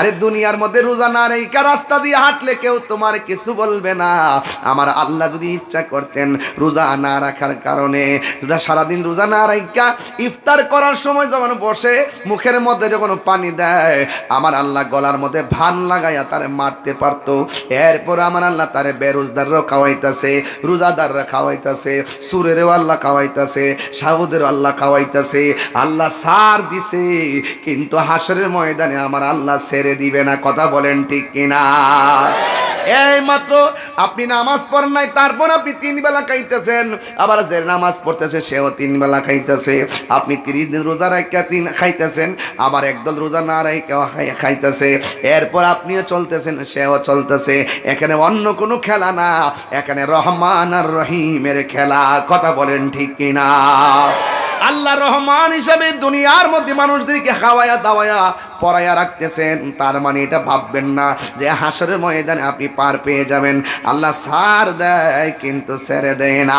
আরে দুনিয়ার মধ্যে রোজা না রেখে রাস্তা দিয়ে হাঁটলে কেউ তোমার কিছু বলবে না। আমার আল্লাহ যদি ইচ্ছা করতেন রোজা না রাখার কারণে সারাদিন রোজা না রাখা ইফতার করার সময় যখন বসে মুখের মধ্যে যখন পানি দেয়, আমার আল্লাহ গলার মধ্যে ভান লাগাইয়া তারে মারতে পারতো। এরপর আমার আল্লাহ তারে বেরোজদাররা খাওয়াইতেছে, রোজাদাররা খাওয়াইতেছে, সুরেরও আল্লাহ খাওয়াইতেছে, সাউদেরও আল্লাহ খাওয়াইতেছে। আল্লাহ সার দিছে, কিন্তু হাসরের ময়দানে আমার আল্লাহ ছেড়ে দিবে না। কথা বলেন ঠিক কিনা? এই মাত্র আপনি নামাজ পড়েন নাই, তারপর আপনি 3 বেলা খাইতেছেন, আবার যে নামাজ পড়তেছে সেও 3 বেলা খাইতেছে। আপনি 30 দিন রোজা রাখা 3 খাইতেছেন, আবার একদল রোজা না রাখা খাইতেছে। এরপর আপনিও চলতেছেন, সেও চলতেছে। এখানে অন্য কোনো খেলা না, এখানে রহমান আর রহিমের খেলা। কথা বলেন ঠিক কিনা? আল্লাহ রহমান হিসাবে দুনিয়ার মধ্যে মানুষদেরকে খাওয়ায়া দাওয়ায়া পড়ায়া রাখতেছেন। তার মানে এটা ভাববেন না যে হাসরের ময়দানে আপনি পার পেয়ে যাবেন। আল্লাহ ছাড় দেয় কিন্তু ছেড়ে দেয় না।